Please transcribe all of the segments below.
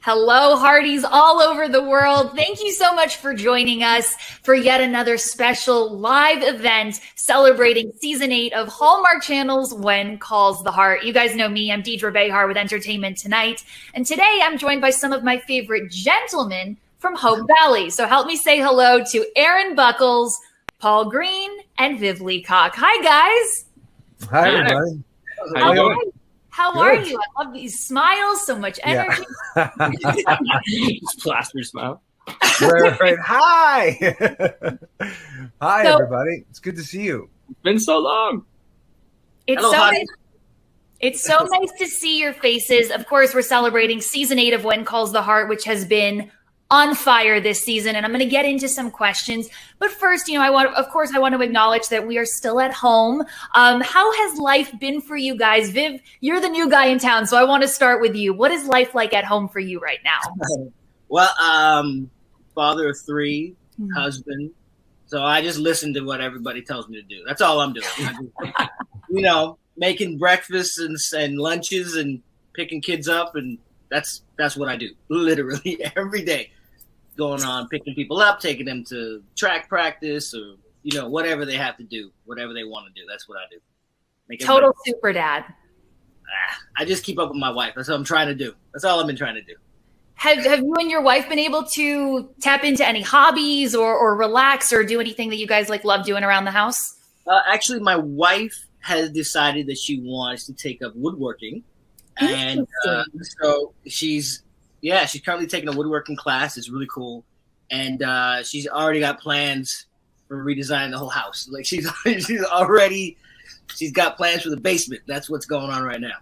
Hello, Hearties all over the world. Thank you so much for joining us for yet another special live event celebrating Season 8 of Hallmark Channel's When Calls the Heart. You guys know me. I'm Deidre Behar with Entertainment Tonight. And today I'm joined by some of my favorite gentlemen from Hope Valley. So help me say hello to Aren Buchholz, Paul Greene, and Viv Leacock. Hi, guys. Hi, everybody. How are you? I love these smiles, so much energy. Yeah. Just plaster smile. Right. Hi. Hi, everybody. It's good to see you. It's been so long. It's so nice to see your faces. Of course, we're celebrating Season 8 of When Calls the Heart, which has been on fire this season, and I'm going to get into some questions. But first, I want to acknowledge that we are still at home. How has life been for you guys? Viv, you're the new guy in town, so I want to start with you. What is life like at home for you right now? Well, father of three, husband. So I just listen to what everybody tells me to do. That's all I'm doing. Making breakfasts and lunches and picking kids up, and that's what I do literally every day. Going on, picking people up, taking them to track practice, or whatever they have to do, whatever they want to do. That's what I do. Total super dad. I just keep up with my wife. That's what I'm trying to do. That's all I've been trying to do. Have you and your wife been able to tap into any hobbies or relax or do anything that you guys love doing around the house? Actually, my wife has decided that she wants to take up woodworking, and so she's currently taking a woodworking class. It's really cool. And she's already got plans for redesigning the whole house. She's got plans for the basement. That's what's going on right now.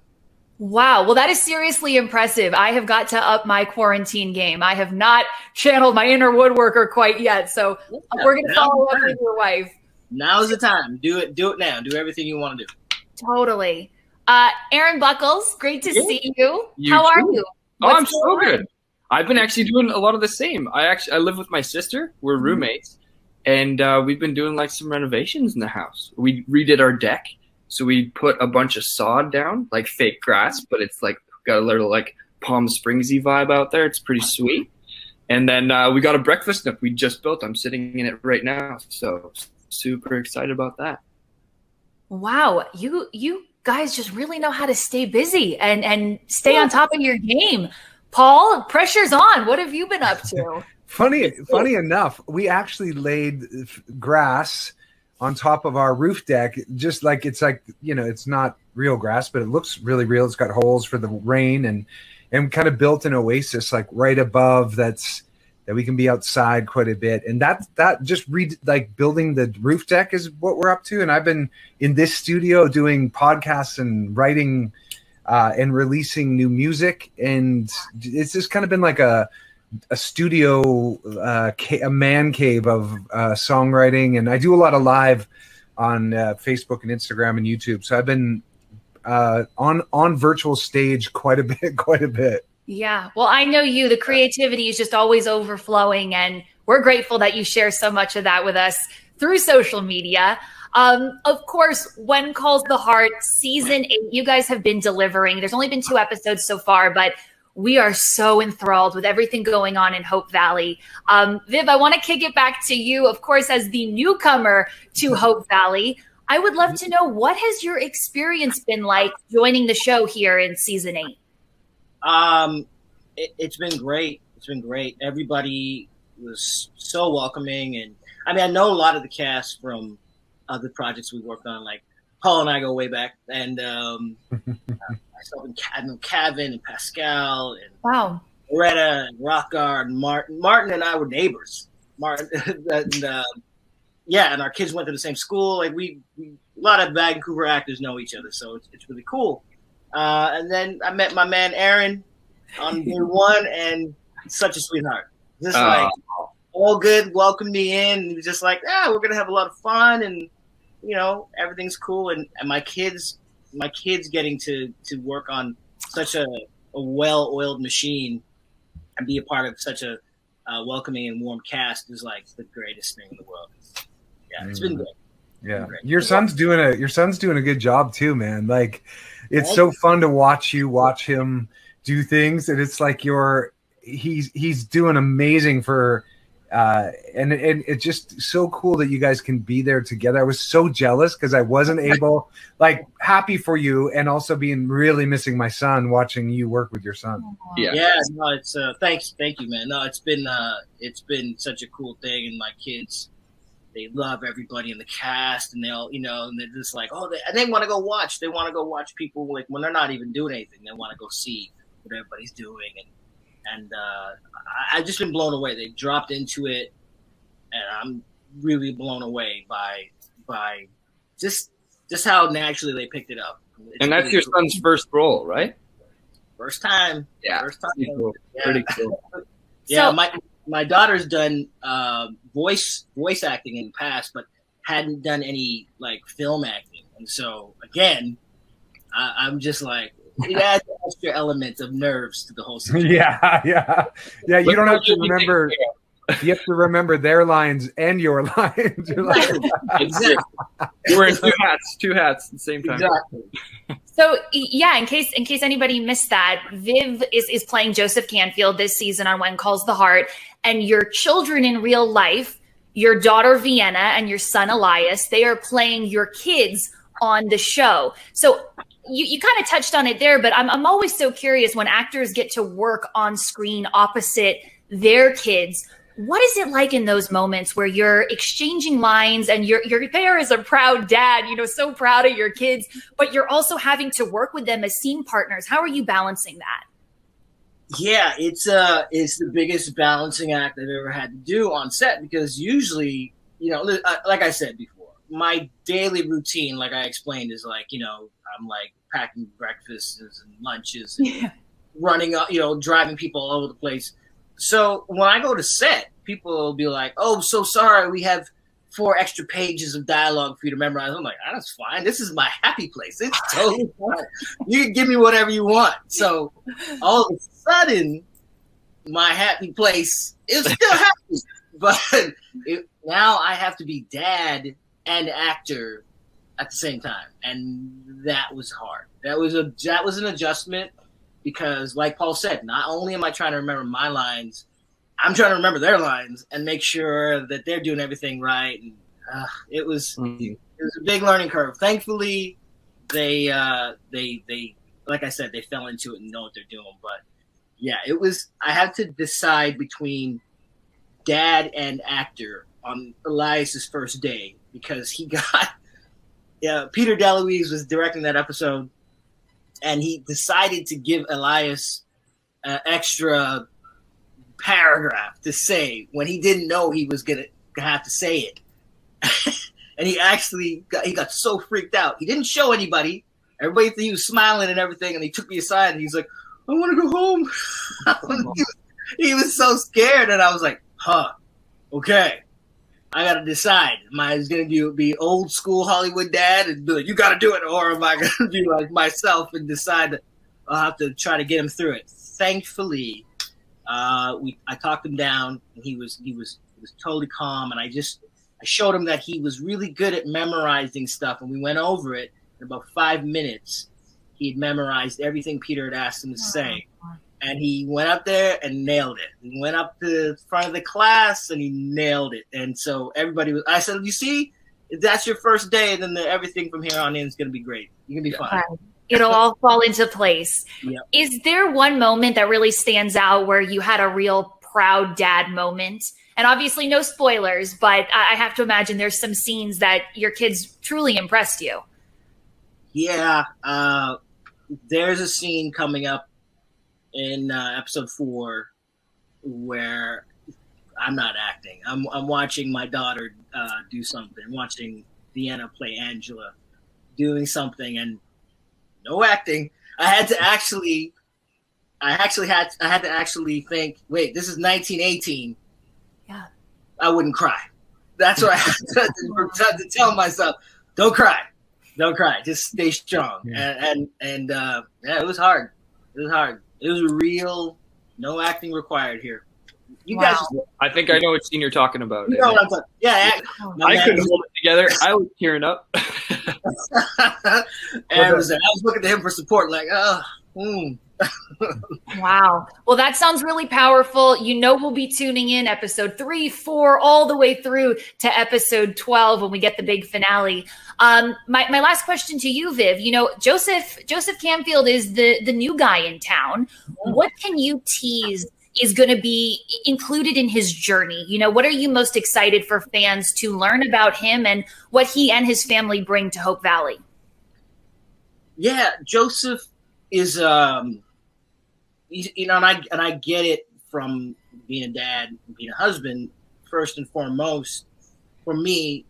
Wow. Well, that is seriously impressive. I have got to up my quarantine game. I have not channeled my inner woodworker quite yet. So we're going to follow up with your wife. Now's the time. Do it now. Do everything you want to do. Totally. Aren Buchholz, great to see you. How are you? I'm so good. I've been actually doing a lot of the same. I live with my sister. We're roommates, and we've been doing some renovations in the house. We redid our deck, so we put a bunch of sod down, like fake grass, but it's got a little Palm Springsy vibe out there. It's pretty sweet. And then we got a breakfast nook we just built. I'm sitting in it right now, so super excited about that. Wow, you guys just really know how to stay busy and stay on top of your game. Paul, pressure's on. What have you been up to? Funny enough, we actually laid grass on top of our roof deck, just it's not real grass, but it looks really real. It's got holes for the rain and kind of built an oasis right above that we can be outside quite a bit. And that just building the roof deck is what we're up to. And I've been in this studio doing podcasts and writing and releasing new music. And it's just kind of been a studio, a man cave of songwriting. And I do a lot of live on Facebook and Instagram and YouTube. So I've been on virtual stage quite a bit. Yeah. Well, I know you. The creativity is just always overflowing, and we're grateful that you share so much of that with us through social media. Of course, When Calls the Heart, Season 8, you guys have been delivering. There's only been 2 episodes so far, but we are so enthralled with everything going on in Hope Valley. Viv, I want to kick it back to you, of course, as the newcomer to Hope Valley. I would love to know, what has your experience been like joining the show here in Season 8? It's been great. It's been great. Everybody was so welcoming. And I know a lot of the cast from other projects we worked on, Paul and I go way back. And myself and Kevin and Pascal and Loretta and Rockard and Martin. Martin and I were neighbors. And our kids went to the same school. A lot of Vancouver actors know each other, so it's really cool. And then I met my man Aren on day 1, and such a sweetheart. Just all good, welcomed me in. And he was just we're gonna have a lot of fun, and everything's cool. And my kids getting to work on such a well-oiled machine and be a part of such a welcoming and warm cast is the greatest thing in the world. Yeah, it's been great. Yeah, your son's doing a good job too, man. It's so fun to watch him do things, and it's you're he's doing amazing for. And it's just so cool that you guys can be there together. I was so jealous because I wasn't able, like, happy for you, and also being really missing my son watching you work with your son. Yeah. No, it's thank you, man. No, it's been such a cool thing, and my kids, they love everybody in the cast, and they'll, and they're just like, and they want to go watch. They want to go watch people, like, when they're not even doing anything. They want to go see what everybody's doing, and I've just been blown away. They dropped into it, and I'm really blown away by just how naturally they picked it up. And that's your son's first role, right? First time. Yeah. First time. Pretty cool. Yeah. Pretty cool. Yeah, my daughter's done voice acting in the past, but hadn't done any, like, film acting. And so, again, I'm just like, it adds an extra element of nerves to the whole situation. Yeah. You don't have to remember. You have to remember their lines and your lines. You're like, Exactly. You're wearing two hats at the same time. Exactly. So yeah, in case anybody missed that, Viv is playing Joseph Canfield this season on When Calls the Heart, and your children in real life, your daughter Vienna and your son Elias, they are playing your kids on the show. So you kind of touched on it there, but I'm always so curious when actors get to work on screen opposite their kids. What is it like in those moments where you're exchanging lines and you're there as a proud dad, so proud of your kids, but you're also having to work with them as scene partners? How are you balancing that? Yeah, it's the biggest balancing act I've ever had to do on set, because usually, like I said before, my daily routine, like I explained, is like, I'm like packing breakfasts and lunches and running up, driving people all over the place. So when I go to set, people will be like, "Oh, so sorry, we have 4 extra pages of dialogue for you to memorize." I'm like, "That's fine. This is my happy place. It's totally fine. You can give me whatever you want." So all of a sudden, my happy place is still happy, but now I have to be dad and actor at the same time, and that was hard. That was an adjustment. Because, like Paul said, not only am I trying to remember my lines, I'm trying to remember their lines and make sure that they're doing everything right. And it was a big learning curve. Thankfully, they like I said, they fell into it and know what they're doing. But yeah, I had to decide between dad and actor on Elias's first day, because he got Peter DeLuise was directing that episode. And he decided to give Elias an extra paragraph to say when he didn't know he was gonna have to say it. And he got so freaked out. He didn't show anybody. Everybody thought he was smiling and everything. And he took me aside and he's like, "I want to go home." He was so scared, and I was like, okay. I got to decide. Am I going to be old school Hollywood dad and be like, "You got to do it," or am I going to be like myself and decide that I'll have to try to get him through it? Thankfully, I talked him down, and he was totally calm, and I showed him that he was really good at memorizing stuff, and we went over it in about 5 minutes. He had memorized everything Peter had asked him to say. And he went up there and nailed it. He went up to the front of the class and he nailed it. And so I said, "You see, if that's your first day, then everything from here on in is going to be great. You're going to be fine." It'll all fall into place. Yep. Is there one moment that really stands out where you had a real proud dad moment? And obviously no spoilers, but I have to imagine there's some scenes that your kids truly impressed you. Yeah. There's a scene coming up in episode 4 where I'm not acting. I'm watching my daughter do something. I'm watching Vienna play Angela doing something, and no acting. I had to actually think, wait, this is 1918. Yeah. I wouldn't cry. That's what I had to tell myself. Don't cry. Just stay strong. Yeah. And it was hard. It was real, no acting required here. You guys, I think I know what scene you're talking about. You know what I'm talking. Yeah, I couldn't hold it together. I was tearing up. And I was looking to him for support, like, Wow. Well, that sounds really powerful. We'll be tuning in episode 3, 4, all the way through to episode 12 when we get the big finale. My last question to you, Viv, Joseph Canfield is the new guy in town. What can you tease is going to be included in his journey? What are you most excited for fans to learn about him and what he and his family bring to Hope Valley? Yeah, Joseph is, and I get it from being a dad and being a husband. First and foremost, for me,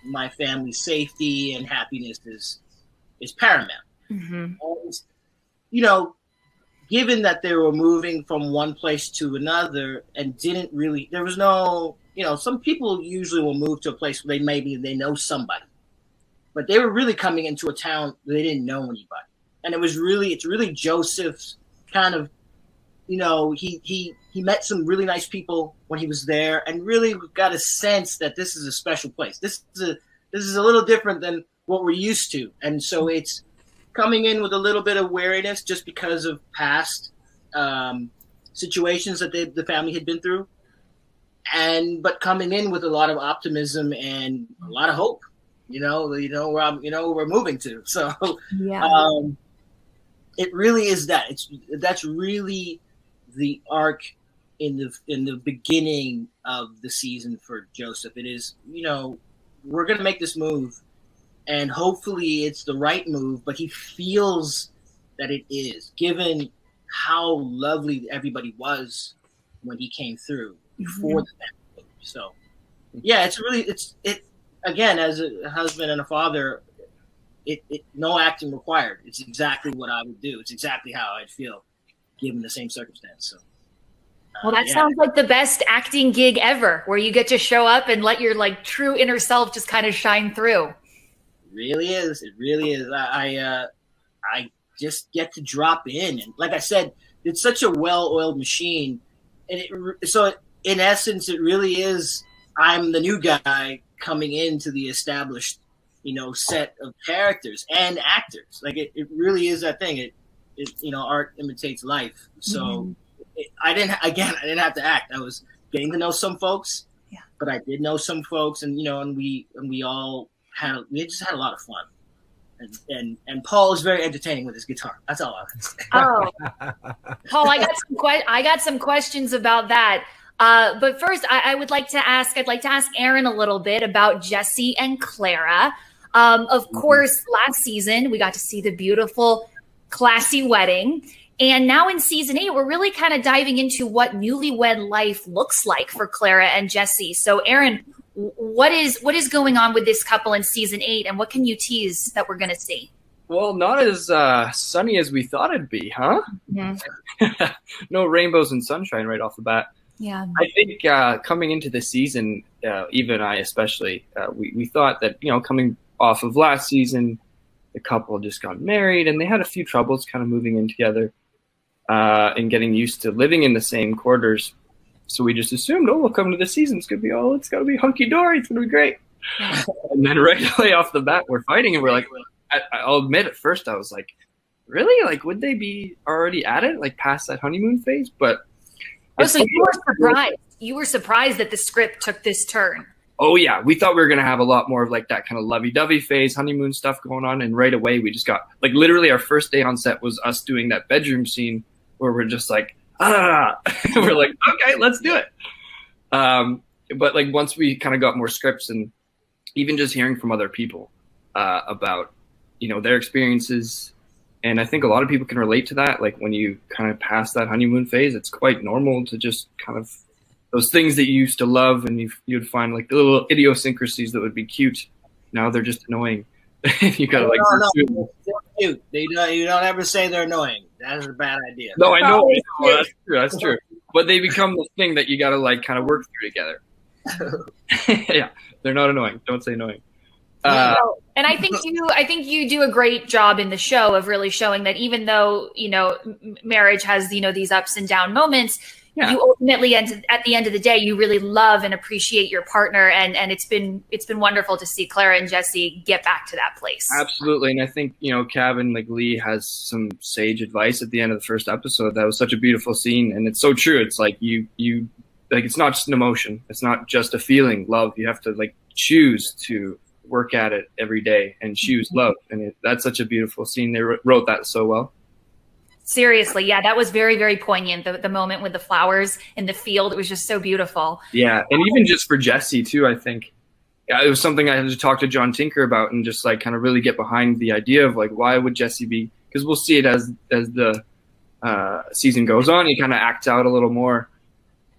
my family's safety and happiness is paramount. Mm-hmm. And, given that they were moving from one place to another and there was no, some people usually will move to a place where they know somebody, but they were really coming into a town where they didn't know anybody. And it's really Joseph's kind of, he met some really nice people when he was there and really got a sense that this is a special place. This is a little different than what we're used to. And so it's coming in with a little bit of wariness just because of past situations that the family had been through. But coming in with a lot of optimism and a lot of hope, where we're moving to. So, yeah. It really is that. That's really the arc in the beginning of the season for Joseph. It is, we're going to make this move, and hopefully it's the right move. But he feels that it is, given how lovely everybody was when he came through before the family. So, yeah, it's again, as a husband and a father. No acting required. It's exactly what I would do. It's exactly how I'd feel given the same circumstance. So, well, that sounds like the best acting gig ever, where you get to show up and let your true inner self just kind of shine through. It really is. It really is. I just get to drop in, and like I said, it's such a well-oiled machine, and in essence, it really is. I'm the new guy coming into the established set of characters and actors. It really is that thing. Art imitates life. So I didn't have to act. I was getting to know some folks, but I did know some folks, and we just had a lot of fun. And Paul is very entertaining with his guitar. That's all I can say. Oh, Paul, I got some questions about that. But first, I'd like to ask Aren a little bit about Jesse and Clara. Of course, last season, we got to see the beautiful, classy wedding. And now in season 8, we're really kind of diving into what newlywed life looks like for Clara and Jesse. So, Aren, what is going on with this couple in season 8, and what can you tease that we're going to see? Well, not as sunny as we thought it'd be, huh? Mm-hmm. No rainbows and sunshine right off the bat. Yeah, I think coming into the season, even I especially, we thought that, coming off of last season, the couple just got married and they had a few troubles kind of moving in together and getting used to living in the same quarters. So we just assumed, we'll come to the season. It's going to be hunky-dory. It's going to be great. Yeah. And then right away off the bat, we're fighting and we're like, I'll admit at first I was like, really? Would they be already at it? Past that honeymoon phase? But so you were surprised. You were surprised that the script took this turn. Oh, yeah. We thought we were going to have a lot more of that kind of lovey-dovey phase, honeymoon stuff going on. And right away, we just got literally our first day on set was us doing that bedroom scene where we're just we're like, okay, let's do it. But once we kind of got more scripts and even just hearing from other people about, their experiences. And I think a lot of people can relate to that. When you kind of pass that honeymoon phase, it's quite normal to just kind of those things that you used to love, and you'd find the little idiosyncrasies that would be cute. Now they're just annoying. You gotta no, they're cute. You don't ever say they're annoying. That is a bad idea. No, I know. That's true. But they become the thing that you gotta kind of work through together. Yeah, they're not annoying. Don't say annoying. And I think you do a great job in the show of really showing that even though marriage has these ups and down moments, you ultimately, at the end of the day, you really love and appreciate your partner, and it's been wonderful to see Clara and Jesse get back to that place. Absolutely, and I think Kevin Lee has some sage advice at the end of the first episode. That was such a beautiful scene, and it's so true. It's like you like, it's not just an emotion, it's not just a feeling, love. You have to choose to work at it every day and choose love, and that's such a beautiful scene. They wrote that so well. Seriously, yeah, that was very, very poignant. The moment with the flowers in the field, it was just so beautiful. Yeah, and even just for Jesse too, I think it was something I had to talk to John Tinker about and just kind of really get behind the idea of why would Jesse be, because we'll see it as the season goes on, he kind of acts out a little more,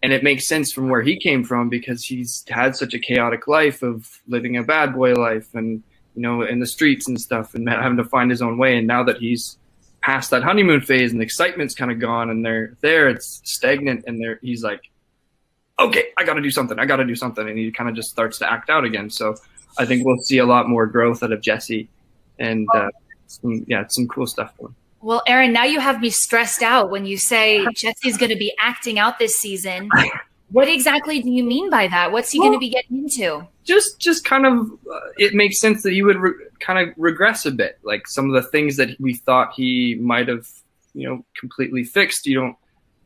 and it makes sense from where he came from, because he's had such a chaotic life of living a bad boy life and in the streets and stuff, and having to find his own way. And now that he's past that honeymoon phase and the excitement's kind of gone, and it's stagnant, and he's like, okay, I got to do something. And he kind of just starts to act out again. So I think we'll see a lot more growth out of Jesse, and some cool stuff for him. Well, Aren, now you have me stressed out when you say Jesse's going to be acting out this season. What exactly do you mean by that? What's he going to be getting into? Just kind of, it makes sense that he would kind of regress a bit. Like some of the things that we thought he might have, completely fixed, you don't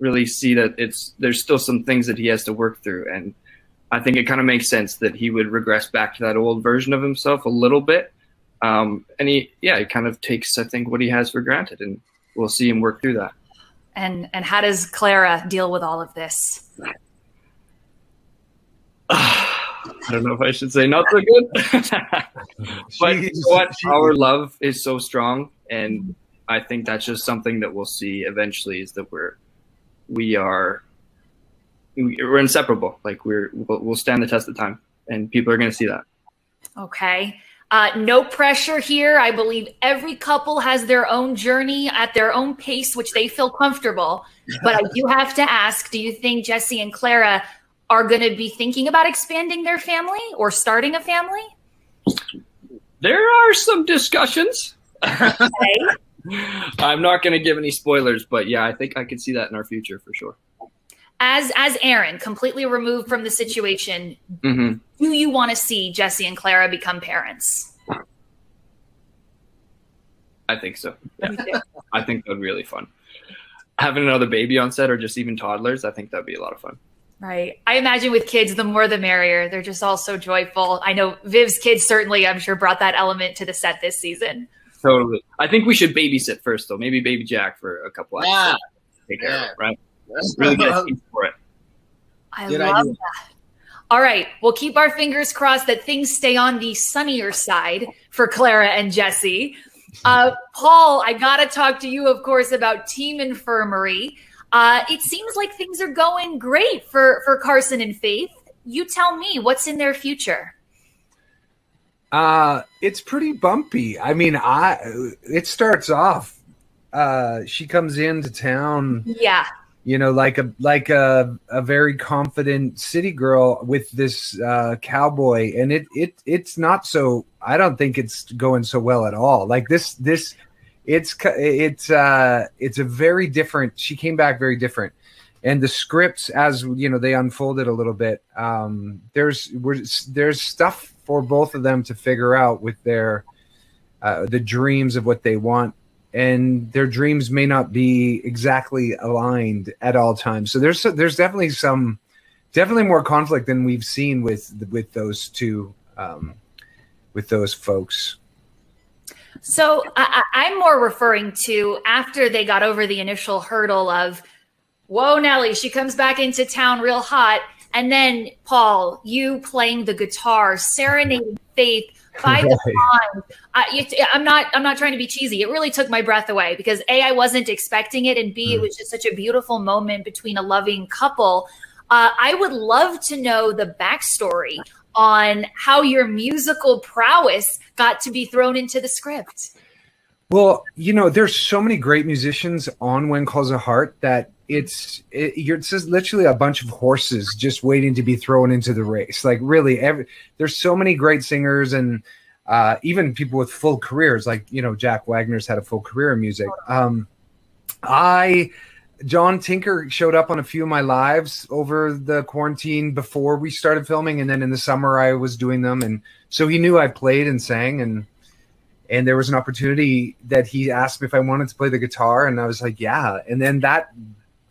really see that there's still some things that he has to work through. And I think it kind of makes sense that he would regress back to that old version of himself a little bit. And he kind of takes, I think, what he has for granted, and we'll see him work through that. And how does Clara deal with all of this? I don't know if I should say not so good, but what our love is so strong, and I think that's just something that we'll see eventually, is that we're inseparable. We'll stand the test of time, and people are going to see that. Okay. No pressure here. I believe every couple has their own journey at their own pace, which they feel comfortable. But I do have to ask, do you think Jesse and Clara are going to be thinking about expanding their family or starting a family? There are some discussions. Okay. I'm not going to give any spoilers, but yeah, I think I could see that in our future for sure. As Aren, completely removed from the situation, mm-hmm. Do you want to see Jesse and Clara become parents? I think so. Yeah. I think that'd be really fun. Having another baby on set, or just even toddlers, I think that'd be a lot of fun. Right. I imagine with kids, the more the merrier. They're just all so joyful. I know Viv's kids certainly, I'm sure, brought that element to the set this season. Totally. I think we should babysit first, though. Maybe baby Jack for a couple hours. Take care of it, right? Really get a team for it. I love that. All right. We'll keep our fingers crossed that things stay on the sunnier side for Clara and Jesse. Paul, I got to talk to you, of course, about Team Infirmary. It seems like things are going great for Carson and Faith. You tell me, what's in their future? It's pretty bumpy. I mean, it starts off. She comes into town. Yeah. Like a very confident city girl with this cowboy, and it's not so. I don't think it's going so well at all. Like this, it's a very different. She came back very different, and the scripts, as they unfolded a little bit. There's stuff for both of them to figure out with their the dreams of what they want. And their dreams may not be exactly aligned at all times. So there's definitely more conflict than we've seen with those two, with those folks. So I'm more referring to after they got over the initial hurdle of, whoa, Nellie, she comes back into town real hot. And then, Paul, you playing the guitar, serenading Faith by the pond. I'm not trying to be cheesy. It really took my breath away because A, I wasn't expecting it, and B, it was just such a beautiful moment between a loving couple. I would love to know the backstory on how your musical prowess got to be thrown into the script. Well, there's so many great musicians on When Calls a Heart that it's just literally a bunch of horses just waiting to be thrown into the race. Like really, there's so many great singers and even people with full careers. Like Jack Wagner's had a full career in music. I John Tinker showed up on a few of my lives over the quarantine before we started filming, and then in the summer I was doing them, and so he knew I played and sang, and there was an opportunity that he asked me if I wanted to play the guitar, and I was like, yeah. And then that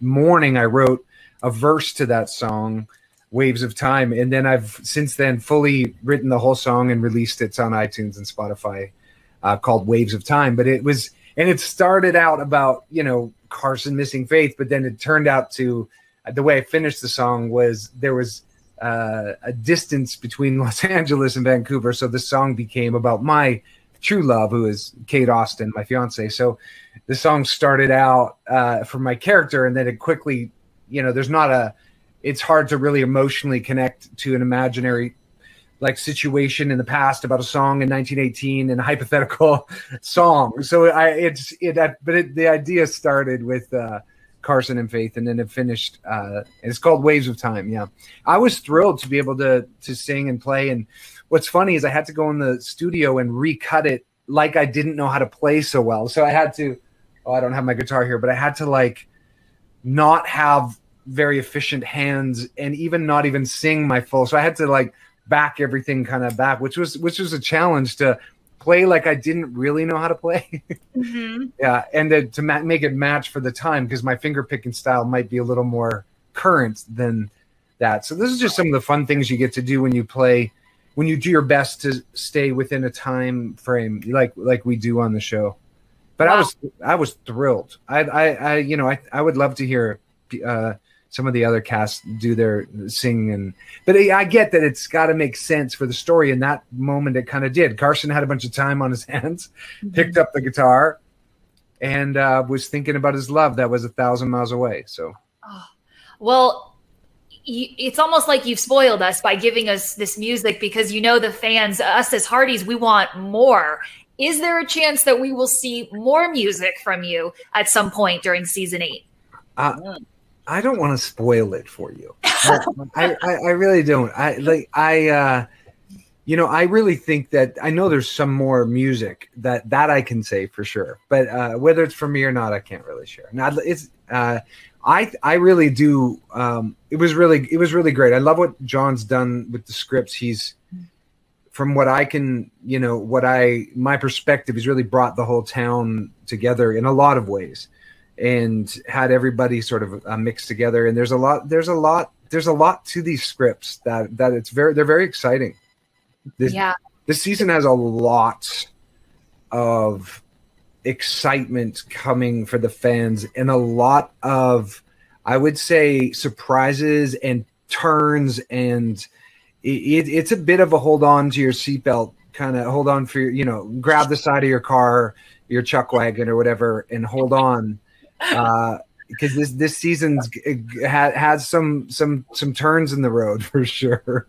morning I wrote a verse to that song, Waves of Time, and then I've since then fully written the whole song and released it on iTunes and Spotify, called Waves of Time. But it started out about, Carson missing faith, but then it turned out to, the way I finished the song was there was a distance between Los Angeles and Vancouver, so the song became about my true love, who is Kate Austin, my fiance. So the song started out for my character, and then it quickly, it's hard to really emotionally connect to an imaginary situation in the past about a song in 1918 and a hypothetical song. So the idea started with Carson and Faith, and then it finished. And it's called Waves of Time. Yeah, I was thrilled to be able to sing and play. And what's funny is I had to go in the studio and recut it like I didn't know how to play so well. So I had to. I don't have my guitar here, but I had to not have very efficient hands and not even sing my full. So I had to back everything kind of back, which was a challenge to play like I didn't really know how to play. Mm-hmm. Yeah, and to make it match for the time, because my finger picking style might be a little more current than that. So this is just some of the fun things you get to do when you play, when you do your best to stay within a time frame like we do on the show. But wow. I was thrilled. I would love to hear some of the other casts do their sing, but I get that it's got to make sense for the story. In that moment, it kind of did. Carson had a bunch of time on his hands, picked up the guitar, and was thinking about his love that was 1,000 miles away. So, well, it's almost like you've spoiled us by giving us this music, because the fans, us as Hearties, we want more. Is there a chance that we will see more music from you at some point during season 8? I don't want to spoil it for you. I really don't. I really think that I know there's some more music that I can say for sure, but whether it's from me or not, I can't really share. Now it's I really do. It was really great. I love what John's done with the scripts. He's, from what I can, my perspective, he's really brought the whole town together in a lot of ways, and had everybody sort of mixed together. And there's a lot to these scripts that they're very exciting. This season has a lot of excitement coming for the fans, and a lot of, I would say, surprises and turns, and it's a bit of a hold on to your seatbelt, kind of hold on for your, grab the side of your car, your chuck wagon or whatever, and hold on. Because this season's has some turns in the road for sure.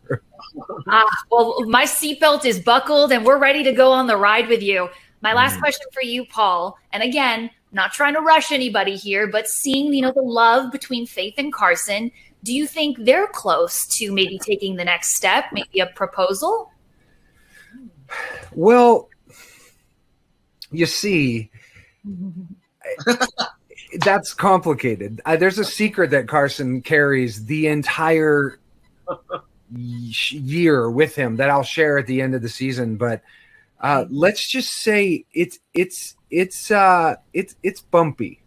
Well, my seatbelt is buckled and we're ready to go on the ride with you. My last question for you, Paul, and again, not trying to rush anybody here, but seeing the love between Faith and Carson, do you think they're close to maybe taking the next step, maybe a proposal? Well, you see. That's complicated. There's a secret that Carson carries the entire year with him that I'll share at the end of the season. But let's just say it's bumpy,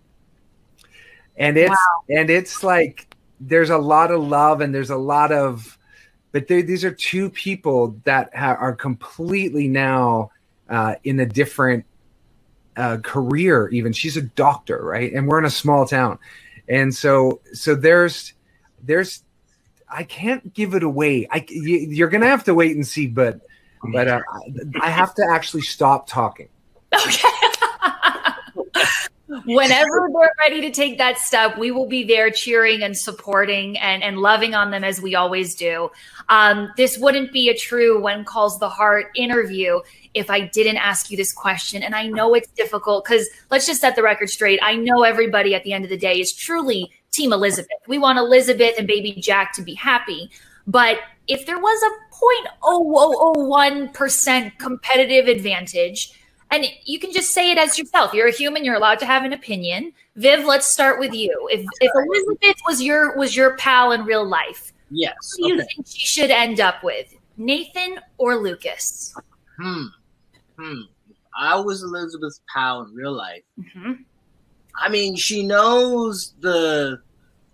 and it's like there's a lot of love and there's a lot of, but these are two people that are completely now in a different career. Even she's a doctor, right? And we're in a small town, and so there's I can't give it away. You're gonna have to wait and see, but I have to actually stop talking. Okay. Whenever they're ready to take that step, we will be there cheering and supporting and loving on them as we always do. This wouldn't be a true When Calls the Heart interview if I didn't ask you this question. And I know it's difficult because let's just set the record straight. I know everybody at the end of the day is truly Team Elizabeth. We want Elizabeth and baby Jack to be happy. But if there was a 0.0001% competitive advantage, And you can just say it as yourself. You're a human. You're allowed to have an opinion. Viv, let's start with you. If Elizabeth was your pal in real life, yes, who do you think she should end up with, Nathan or Lucas? I was Elizabeth's pal in real life. Mm-hmm. I mean, she knows the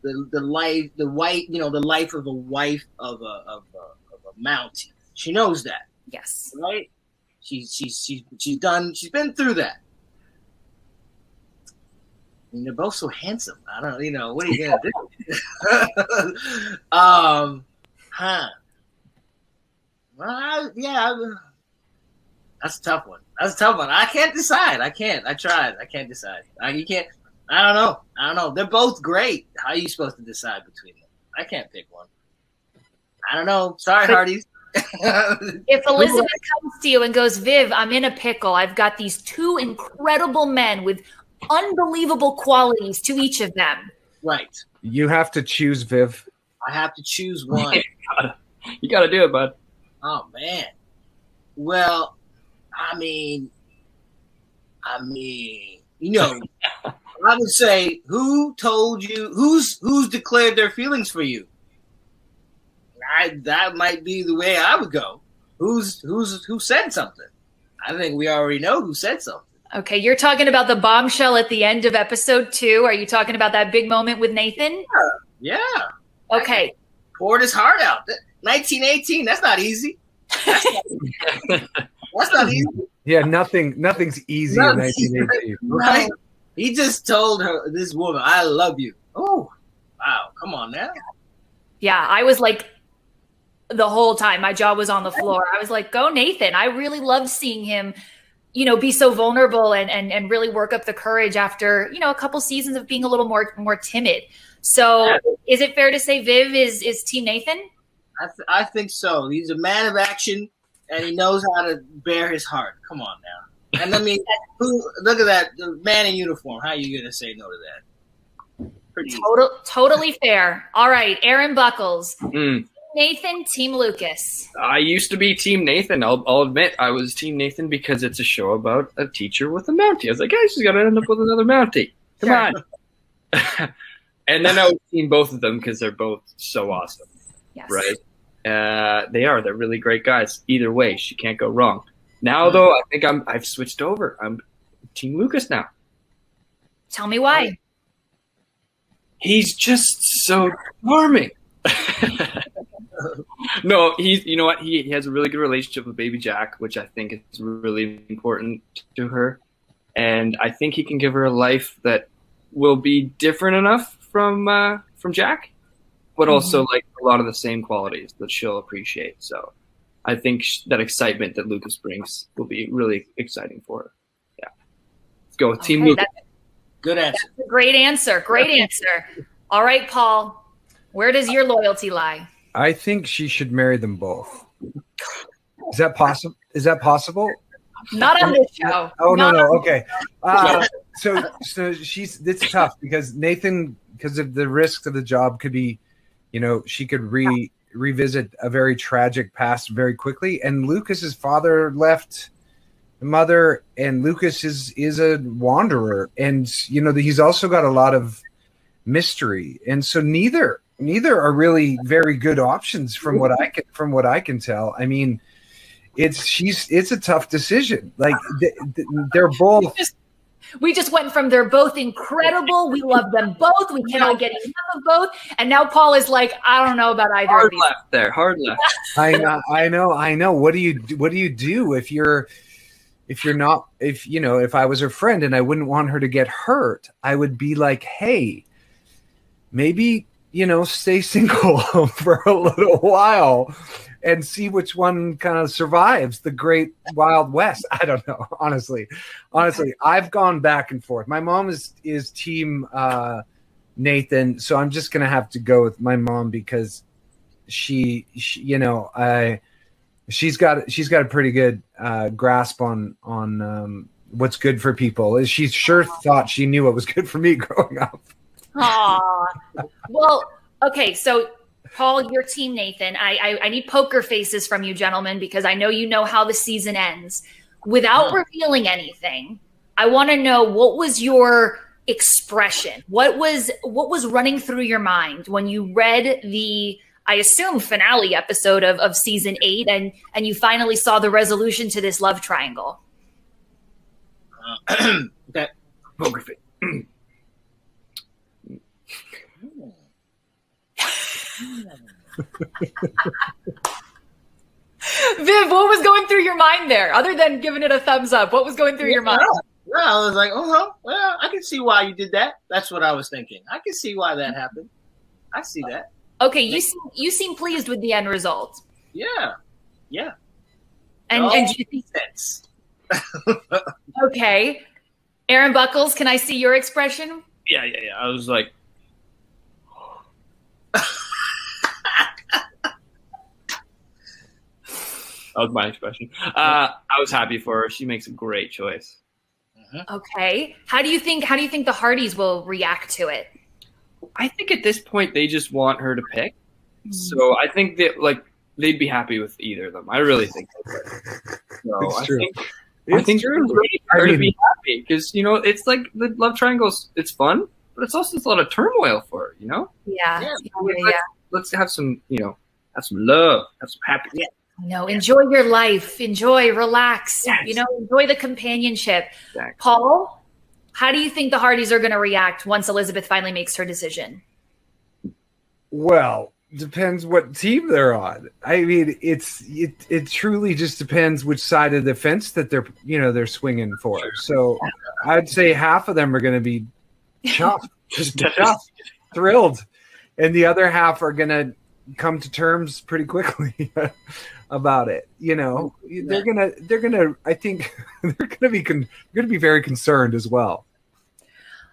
life, the life of a wife of a Mountie. She knows that. Yes. Right. She's been through that. I mean, they're both so handsome. I don't know, what are you gonna do? Well, that's a tough one. I can't decide. I tried. I can't decide. You can't. I don't know. They're both great. How are you supposed to decide between them? I can't pick one. I don't know. Sorry, Hearties. If Elizabeth comes to you and goes, Viv, I'm in a pickle. I've got these two incredible men with unbelievable qualities to each of them. Right. You have to choose, Viv. I have to choose one. You gotta do it, bud. Oh man. Well, I mean, I would say, who told you? Who's declared their feelings for you? That might be the way I would go. Who said something? I think we already know who said something. Okay, you're talking about the bombshell at the end of episode 2. Are you talking about that big moment with Nathan? Yeah. Okay. Poured his heart out. 1918. That's not easy. That's not easy. Yeah, nothing's easy in 1918. Right? He just told this woman, "I love you." Oh, wow! Come on now. Yeah, I was like, the whole time my jaw was on the floor. I was like, "Go, Nathan!" I really loved seeing him, be so vulnerable and really work up the courage after a couple seasons of being a little more timid. So, is it fair to say Viv is Team Nathan? I think so. He's a man of action, and he knows how to bear his heart. Come on now. And I mean, look at that, the man in uniform. How are you going to say no to that? Pretty totally fair. All right, Aren Buchholz. Nathan, Team Lucas. I used to be Team Nathan. I'll admit I was Team Nathan because it's a show about a teacher with a Mountie. I was like, hey, she's got to end up with another Mountie. Come on. And then I was Team both of them because they're both so awesome. Yes. Right? They're really great guys. Either way, she can't go wrong. Now, though, I think I've switched over. I'm Team Lucas now. Tell me why. He's just so charming. No, you know what? He has a really good relationship with Baby Jack, which I think is really important to her. And I think he can give her a life that will be different enough from Jack, but also like a lot of the same qualities that she'll appreciate. So I think that excitement that Lucas brings will be really exciting for her. Yeah. Let's go with Team Lucas. Good answer. That's a great answer. Great answer. All right, Paul, where does your loyalty lie? I think she should marry them both. Is that possible? Not on this show. Oh, no. Okay. So it's tough because Nathan, because of the risks of the job, could be, she could revisit a very tragic past very quickly. And Lucas's father left the mother, and Lucas is a wanderer, and he's also got a lot of mystery, and so neither are really very good options from what I can tell. I mean, it's a tough decision. Like they're both. We just went from they're both incredible. We love them both. We cannot get enough of both. And now Paul is like, I don't know about either hard of these. Left there, hard left. I know. What do you do if I was her friend and I wouldn't want her to get hurt? I would be like, hey, maybe stay single for a little while and see which one kind of survives the great Wild West. I don't know. Honestly, I've gone back and forth. My mom is Team Nathan, so I'm just gonna have to go with my mom because she's got a pretty good grasp on what's good for people. She sure thought she knew what was good for me growing up. Aw. Well, okay, so Paul, you're Team Nathan. I need poker faces from you, gentlemen, because I know how the season ends. without revealing anything, I want to know, what was your expression? What was running through your mind when you read the, I assume, finale episode of season 8 and you finally saw the resolution to this love triangle? Okay. Poker face. Viv, what was going through your mind there? Other than giving it a thumbs up, what was going through your mind? Yeah, I was like, well, I can see why you did that. That's what I was thinking. I can see why that happened. I see that. Okay, you seem pleased with the end result. Yeah. And you think sense. Okay. Aren Buchholz, can I see your expression? Yeah. I was like, that was my expression. I was happy for her. She makes a great choice. Okay. How do you think the Hearties will react to it? I think at this point they just want her to pick. So I think that they'd be happy with either of them. I really think they would. So It's true. I think they're ready for her to be happy because it's like the love triangles. It's fun, but it's also a lot of turmoil for her. Yeah. Let's have some have some love, have some happiness. Yeah. Enjoy your life. Enjoy, relax. Yes. Enjoy the companionship. Exactly. Paul, how do you think the Hearties are going to react once Elizabeth finally makes her decision? Well, depends what team they're on. I mean, it truly just depends which side of the fence that they're swinging for. So I'd say half of them are going to be chuffed, just chuffed, thrilled, and the other half are going to come to terms pretty quickly about it. They're gonna. I think they're gonna be very concerned as well.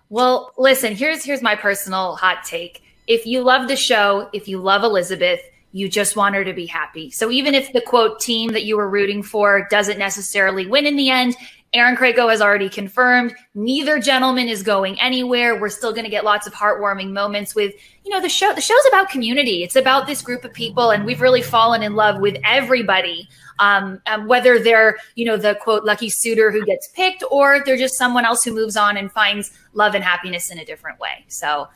Well, listen, here's my personal hot take. If you love the show, if you love Elizabeth, you just want her to be happy. So even if the quote team that you were rooting for doesn't necessarily win in the end, Aren Krakow has already confirmed neither gentleman is going anywhere. We're still going to get lots of heartwarming moments with, the show. The show's about community. It's about this group of people, and we've really fallen in love with everybody. Whether they're, the quote lucky suitor who gets picked, or they're just someone else who moves on and finds love and happiness in a different way. So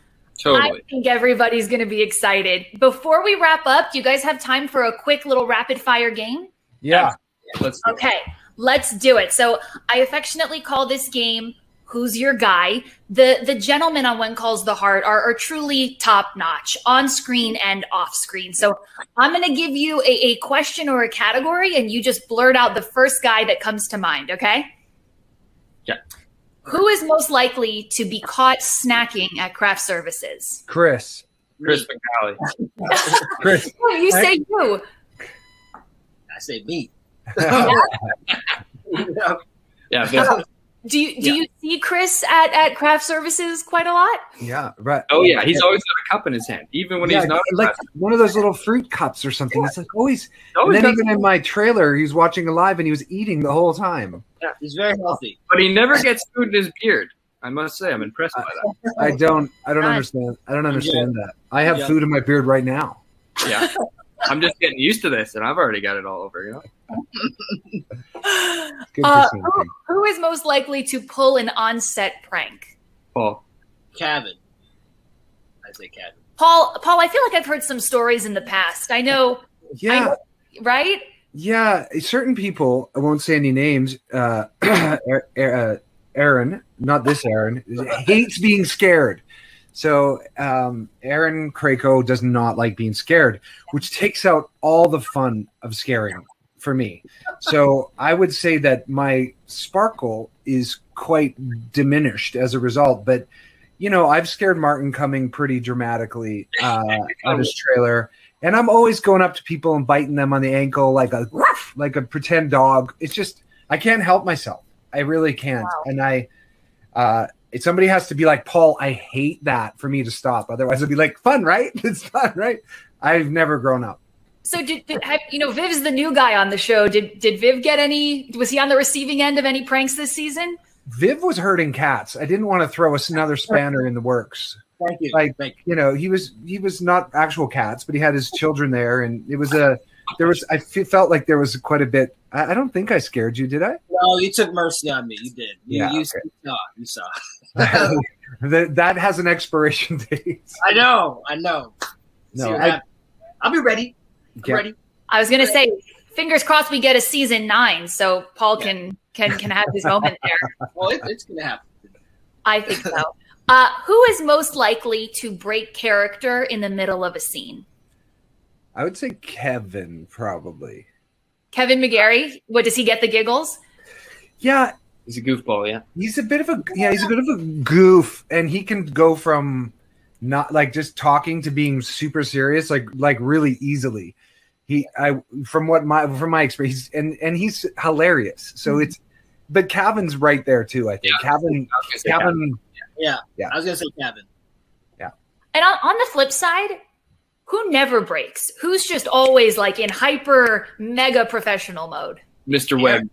Totally. I think everybody's going to be excited. Before we wrap up, do you guys have time for a quick little rapid fire game? Yeah. Let's do it. Okay, let's do it. So I affectionately call this game Who's Your Guy? The gentlemen on When Calls the Heart are truly top-notch, on screen and off screen. So I'm going to give you a question or a category, and you just blurt out the first guy that comes to mind, okay? Yeah. Who is most likely to be caught snacking at craft services? Chris McNally. Chris. Oh, you say you. I say me. Yeah. Vince. Do you see Chris at craft services quite a lot? Yeah, right. Oh yeah, he's always got a cup in his hand, even when he's not. Like one of those little fruit cups or something. Yeah. It's like always. Always And then got even in my trailer, he was watching live and he was eating the whole time. Yeah, he's very healthy. But he never gets food in his beard. I must say, I'm impressed by that. I don't understand. I don't understand that. I have food in my beard right now. Yeah. I'm just getting used to this, and I've already got it all over, Good for something. Who is most likely to pull an on-set prank? Paul. Kevin. I say Kevin. Paul, I feel like I've heard some stories in the past. I know, right? Yeah, certain people, I won't say any names, Aaron, not this Aaron, hates being scared. So Aren Krakow does not like being scared, which takes out all the fun of scaring for me. So I would say that my sparkle is quite diminished as a result. But, I've scared Martin Cumming pretty dramatically on his trailer. And I'm always going up to people and biting them on the ankle like a pretend dog. It's just, I can't help myself. I really can't. Wow. And somebody has to be like, Paul, I hate that for me to stop. Otherwise it'd be like, fun, right? It's fun, right? I've never grown up. So Viv's the new guy on the show. Did Viv get was he on the receiving end of any pranks this season? Viv was herding cats. I didn't want to throw another spanner in the works. Thank you. He was not actual cats, but he had his children there, and it was felt like there was quite a bit. I don't think I scared you, did I? No, you took mercy on me. You did. You saw. That has an expiration date. I know. No, I'll be ready. I'm ready. I was gonna say, fingers crossed we get a season 9, so Paul can have his moment there. Well, it's gonna happen. I think so. Who is most likely to break character in the middle of a scene? I would say Kevin, probably. Kevin McGarry. What, does he get the giggles? Yeah, He's a goofball, yeah. he's a bit of a goof, and he can go from not like just talking to being super serious, like really easily. From my experience, and he's hilarious. So but Kevin's right there too. I think Kevin. Yeah. I was gonna say Kevin. Yeah. And on the flip side, who never breaks? Who's just always like in hyper mega professional mode? Mr. Webb.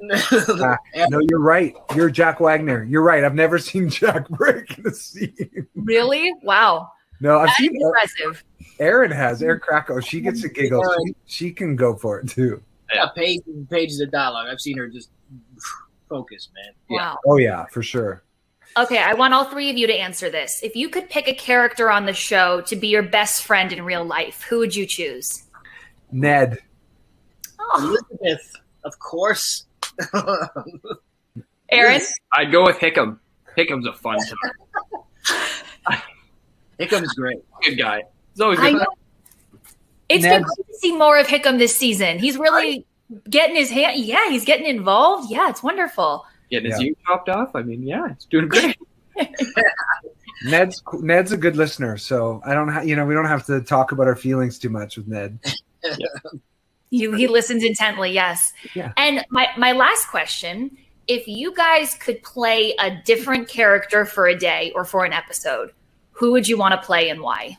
No, you're right. You're Jack Wagner. You're right. I've never seen Jack break in a scene. Really? Wow. No, I've seen impressive. Aaron Kracko. She gets a giggle. She can go for it too. Yeah, pages of dialogue. I've seen her just focus, man. Wow. Oh yeah, for sure. Okay, I want all 3 of you to answer this. If you could pick a character on the show to be your best friend in real life, who would you choose? Ned. Oh. Elizabeth, of course. Aaron? I'd go with Hickam. Hickam's a fun time. Hickam's great. Good guy. He's always good. It's been great to see more of Hickam this season. He's really getting his hand. Yeah, he's getting involved. Yeah, it's wonderful. Getting his ear chopped off. I mean, yeah, it's doing great. Ned's a good listener, so I don't we don't have to talk about our feelings too much with Ned. He listens intently, yes. Yeah. And my last question, if you guys could play a different character for a day or for an episode, who would you want to play and why?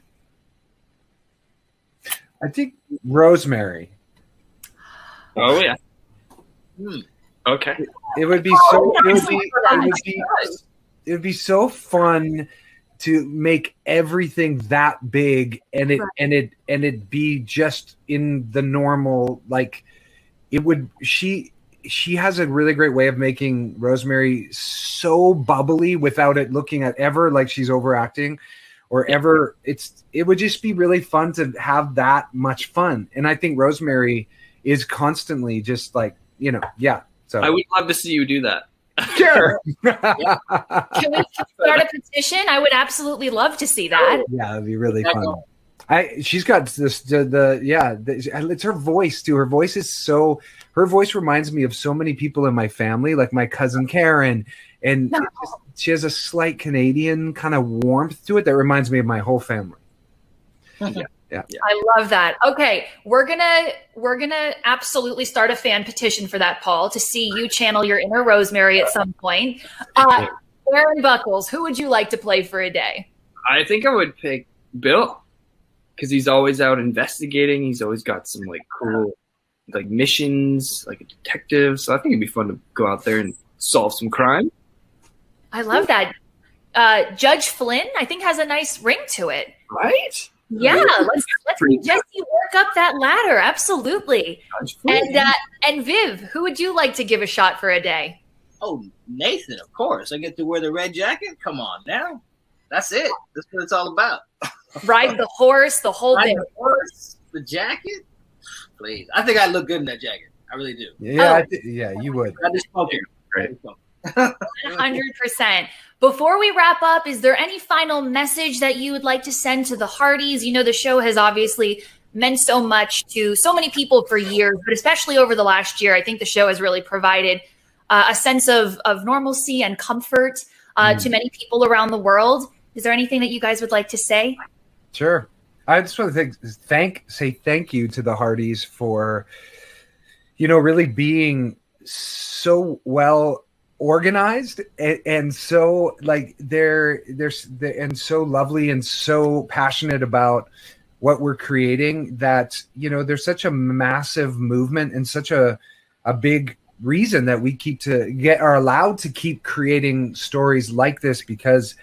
I think Rosemary. Oh yeah. Okay. It would be it would be so fun to make everything that big and it be just in the normal, like it would. She has a really great way of making Rosemary so bubbly without it looking at ever like she's overacting or ever. It would just be really fun to have that much fun. And I think Rosemary is constantly just like, so I would love to see you do that. Sure. Can we start a petition? I would absolutely love to see that. Yeah, it'd be really fun. She's got this it's her voice too. Her voice reminds me of so many people in my family, like my cousin Karen, and she has a slight Canadian kind of warmth to it that reminds me of my whole family. Yeah. I love that. Okay, we're gonna absolutely start a fan petition for that, Paul, to see you channel your inner Rosemary at some point. Aren Buchholz, who would you like to play for a day? I think I would pick Bill because he's always out investigating. He's always got some like cool like missions, like a detective. So I think it'd be fun to go out there and solve some crime. I love that. Judge Flynn, I think, has a nice ring to it. Right? Yeah, let's Jesse work up that ladder. Absolutely. And Viv, who would you like to give a shot for a day? Oh, Nathan, of course. I get to wear the red jacket. Come on now. That's it. That's what it's all about. Ride the horse, the whole thing. The horse, the jacket. Please. I think I look good in that jacket. I really do. Yeah, you would. I just spoke it. Great. 100%. Before we wrap up, is there any final message that you would like to send to the Hearties? You know, the show has obviously meant so much to so many people for years, but especially over the last year, I think the show has really provided a sense of normalcy and comfort to many people around the world. Is there anything that you guys would like to say? Sure. I just want to say thank you to the Hearties for, really being so well organized and so like they're and so lovely and so passionate about what we're creating that there's such a massive movement and such a big reason that we are allowed to keep creating stories like this, because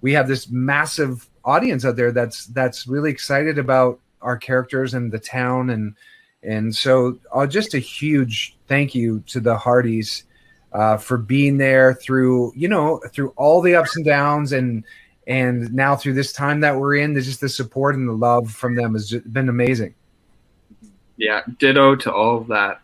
we have this massive audience out there that's really excited about our characters and the town And so just a huge thank you to the Hearties for being there through all the ups and downs, and now through this time that we're in. There's just the support and the love from them has been amazing. Yeah, ditto to all of that.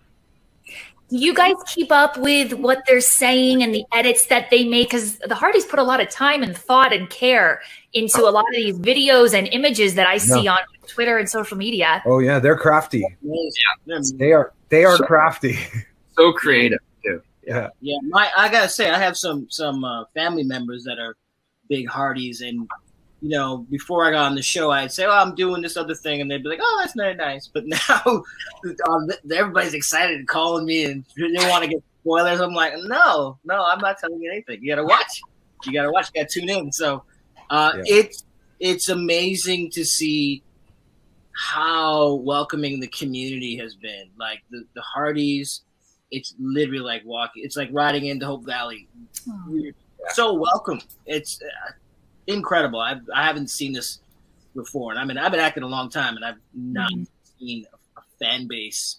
Do you guys keep up with what they're saying and the edits that they make? Because the Hearties put a lot of time and thought and care into a lot of these videos and images that I see on Twitter and social media. Oh yeah, they're crafty. Yeah, they are crafty. So creative too. Yeah. I gotta say, I have some family members that are big Hearties, and before I got on the show, I'd say, "Oh, I'm doing this other thing," and they'd be like, "Oh, that's very nice." But now everybody's excited and calling me, and they want to get spoilers. I'm like, no, I'm not telling you anything. You gotta watch. You gotta tune in. So it's amazing to see how welcoming the community has been. Like the Hearties, it's literally like walking. It's like riding into Hope Valley. We're so welcome. It's incredible. I haven't seen this before, and I've been acting a long time, and I've not seen a fan base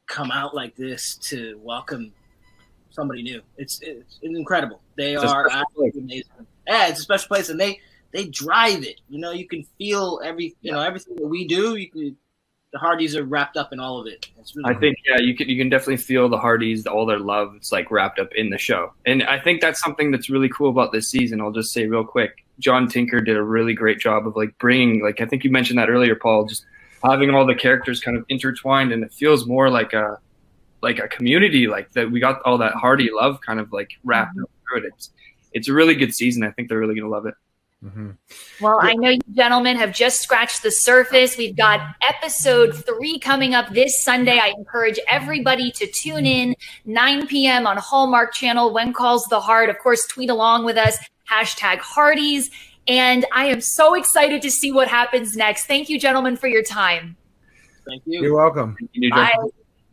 come out like this to welcome somebody new. It's incredible. They are absolutely amazing. Yeah, it's a special place, and they drive it. You can feel everything that we do. The Hearties are wrapped up in all of it. Really I think you can definitely feel the Hearties, all their love. It's like wrapped up in the show, and I think that's something that's really cool about this season. I'll just say real quick, John Tinker did a really great job of like bringing, like I think you mentioned that earlier, Paul, just having all the characters kind of intertwined, and it feels more like a community, like that. We got all that Hearty love kind of like wrapped up through it. It's a really good season. I think they're really gonna love it. Mm-hmm. Well, I know you gentlemen have just scratched the surface. We've got episode 3 coming up this Sunday. I encourage everybody to tune in 9 p.m. on Hallmark Channel. When Calls the Heart, of course, tweet along with us, #Hearties. And I am so excited to see what happens next. Thank you, gentlemen, for your time. Thank you. You're welcome. Thank you, Bye.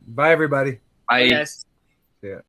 Bye, everybody. Bye. Yes.